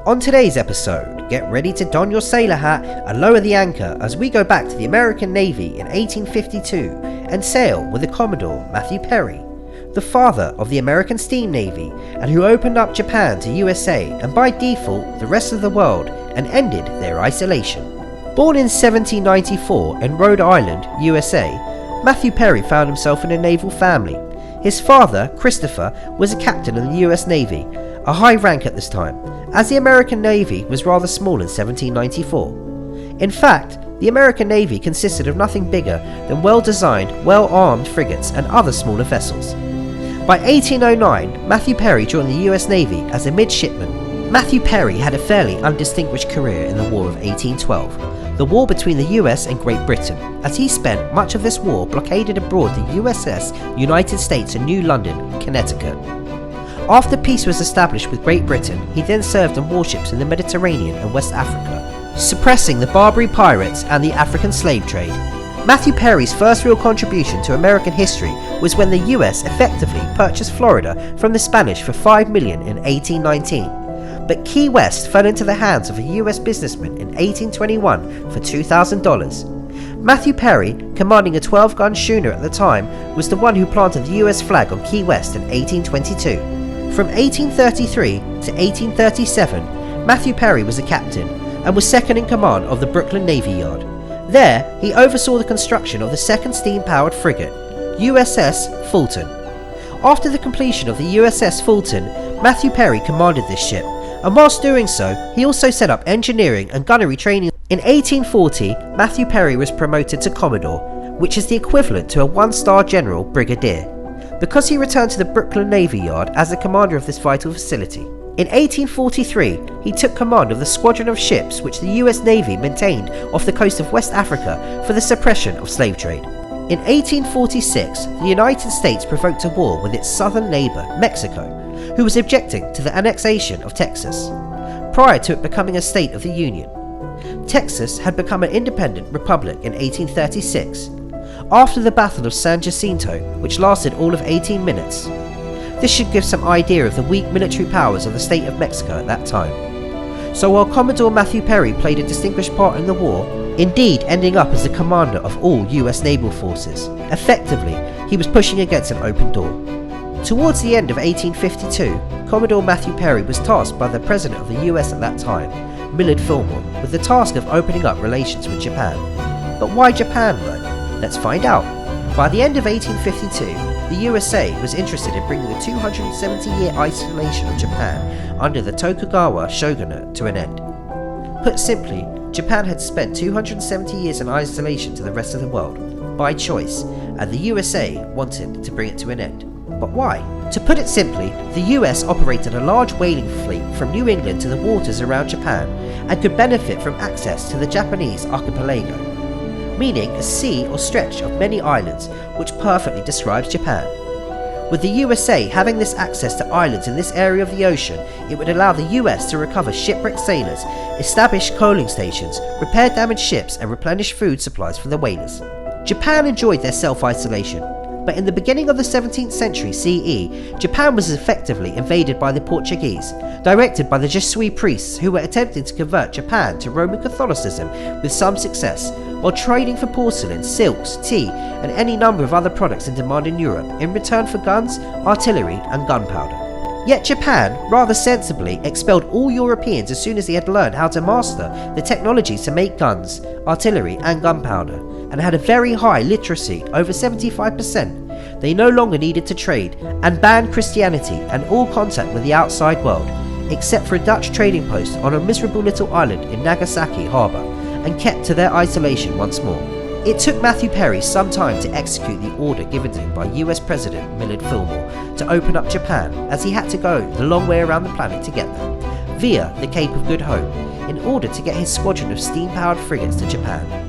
On today's episode, get ready to don your sailor hat and lower the anchor as we go back to the American Navy in 1852 and sail with the Commodore Matthew Perry, the father of the American Steam Navy and who opened up Japan to USA and by default the rest of the world and ended their isolation. Born in 1794 in Rhode Island, USA, Matthew Perry found himself in a naval family. His father, Christopher, was a captain in the US Navy, a high rank at this time, as the American Navy was rather small in 1794. In fact, the American Navy consisted of nothing bigger than well-designed, well-armed frigates and other smaller vessels. By 1809, Matthew Perry joined the US Navy as a midshipman. Matthew Perry had a fairly undistinguished career in the War of 1812, the war between the US and Great Britain, as he spent much of this war blockaded aboard the USS United States in New London, Connecticut. After peace was established with Great Britain, he then served on warships in the Mediterranean and West Africa, suppressing the Barbary pirates and the African slave trade. Matthew Perry's first real contribution to American history was when the US effectively purchased Florida from the Spanish for $5 million in 1819. But Key West fell into the hands of a US businessman in 1821 for $2,000. Matthew Perry, commanding a 12-gun schooner at the time, was the one who planted the US flag on Key West in 1822. From 1833 to 1837, Matthew Perry was a captain and was second in command of the Brooklyn Navy Yard. There, he oversaw the construction of the second steam-powered frigate, USS Fulton. After the completion of the USS Fulton, Matthew Perry commanded this ship, and whilst doing so, he also set up engineering and gunnery training. In 1840, Matthew Perry was promoted to Commodore, which is the equivalent to a one-star general brigadier, because he returned to the Brooklyn Navy Yard as the commander of this vital facility. In 1843, he took command of the squadron of ships which the US Navy maintained off the coast of West Africa for the suppression of slave trade. In 1846, the United States provoked a war with its southern neighbour, Mexico, who was objecting to the annexation of Texas, prior to it becoming a state of the Union. Texas had become an independent republic in 1836, after the Battle of San Jacinto, which lasted all of 18 minutes. This should give some idea of the weak military powers of the state of Mexico at that time. So while Commodore Matthew Perry played a distinguished part in the war, indeed ending up as the commander of all US naval forces, effectively he was pushing against an open door. Towards the end of 1852, Commodore Matthew Perry was tasked by the President of the US at that time, Millard Fillmore, with the task of opening up relations with Japan. But why Japan though? Let's find out. By the end of 1852, the USA was interested in bringing the 270-year isolation of Japan under the Tokugawa Shogunate to an end. Put simply, Japan had spent 270 years in isolation to the rest of the world, by choice, and the USA wanted to bring it to an end. But why? To put it simply, the US operated a large whaling fleet from New England to the waters around Japan and could benefit from access to the Japanese archipelago, meaning a sea or stretch of many islands, which perfectly describes Japan. With the USA having this access to islands in this area of the ocean, it would allow the US to recover shipwrecked sailors, establish coaling stations, repair damaged ships and replenish food supplies for the whalers. Japan enjoyed their self-isolation, but in the beginning of the 17th century CE, Japan was effectively invaded by the Portuguese, directed by the Jesuit priests who were attempting to convert Japan to Roman Catholicism with some success, while trading for porcelain, silks, tea and any number of other products in demand in Europe in return for guns, artillery and gunpowder. Yet Japan, rather sensibly, expelled all Europeans as soon as they had learned how to master the technologies to make guns, artillery and gunpowder, and had a very high literacy, over 75%. They no longer needed to trade, and banned Christianity and all contact with the outside world, except for a Dutch trading post on a miserable little island in Nagasaki harbour, and kept to their isolation once more. It took Matthew Perry some time to execute the order given to him by US President Millard Fillmore to open up Japan, as he had to go the long way around the planet to get there, via the Cape of Good Hope, in order to get his squadron of steam-powered frigates to Japan.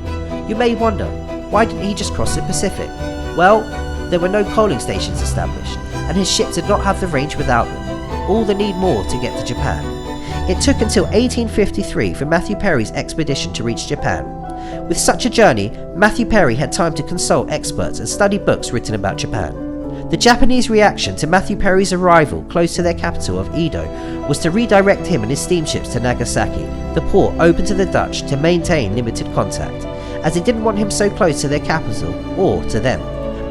You may wonder, why didn't he just cross the Pacific? Well, there were no coaling stations established, and his ships did not have the range without them. All the need more to get to Japan. It took until 1853 for Matthew Perry's expedition to reach Japan. With such a journey, Matthew Perry had time to consult experts and study books written about Japan. The Japanese reaction to Matthew Perry's arrival close to their capital of Edo was to redirect him and his steamships to Nagasaki, the port open to the Dutch to maintain limited contact, as they didn't want him so close to their capital or to them.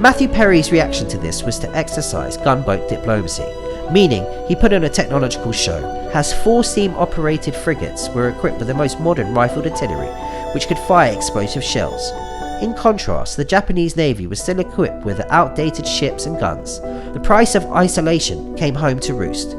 Matthew Perry's reaction to this was to exercise gunboat diplomacy, meaning he put on a technological show, has 4 steam-operated frigates were equipped with the most modern rifled artillery, which could fire explosive shells. In contrast, the Japanese Navy was still equipped with outdated ships and guns. The price of isolation came home to roost.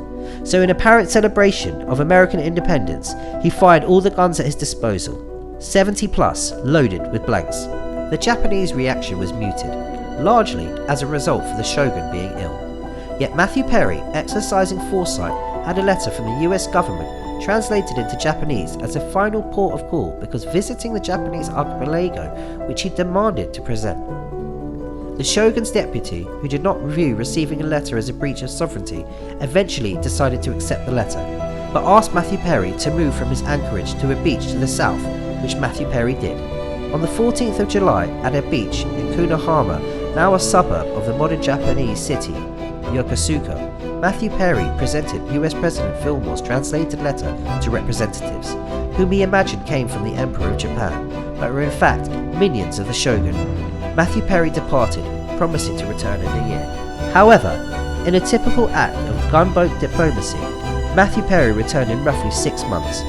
So in apparent celebration of American independence, he fired all the guns at his disposal, 70 plus, loaded with blanks. The Japanese reaction was muted, largely as a result of the shogun being ill. Yet Matthew Perry, exercising foresight, had a letter from the US government translated into Japanese as a final port of call because visiting the Japanese archipelago, which he demanded to present. The shogun's deputy, who did not view receiving a letter as a breach of sovereignty, eventually decided to accept the letter, but asked Matthew Perry to move from his anchorage to a beach to the south, which Matthew Perry did. On the 14th of July, at a beach in Kunohama, now a suburb of the modern Japanese city, Yokosuka, Matthew Perry presented US President Fillmore's translated letter to representatives, whom he imagined came from the Emperor of Japan, but were in fact minions of the shogun. Matthew Perry departed, promising to return in a year. However, in a typical act of gunboat diplomacy, Matthew Perry returned in roughly 6 months,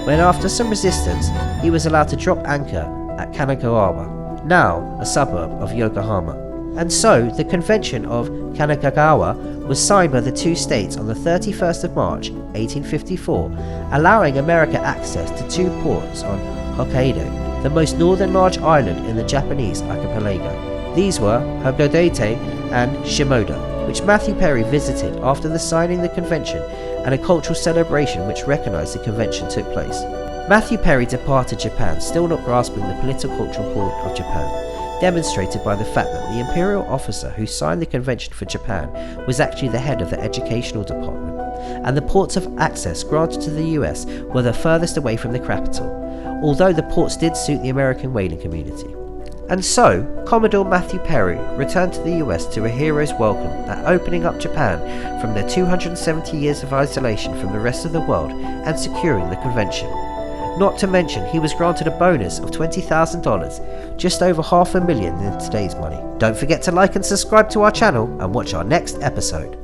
when after some resistance, he was allowed to drop anchor at Kanagawa, now a suburb of Yokohama. And so, the Convention of Kanagawa was signed by the 2 states on the 31st of March, 1854, allowing America access to 2 ports on Hokkaido, the most northern large island in the Japanese archipelago. These were Hakodate and Shimoda, which Matthew Perry visited after the signing of the convention and a cultural celebration which recognized the convention took place. Matthew Perry departed Japan still not grasping the political-cultural point of Japan, demonstrated by the fact that the imperial officer who signed the convention for Japan was actually the head of the educational department, and the ports of access granted to the US were the furthest away from the capital, although the ports did suit the American whaling community. And so, Commodore Matthew Perry returned to the US to a hero's welcome at opening up Japan from their 270 years of isolation from the rest of the world and securing the convention. Not to mention, he was granted a bonus of $20,000, just over $500,000 in today's money. Don't forget to like and subscribe to our channel and watch our next episode.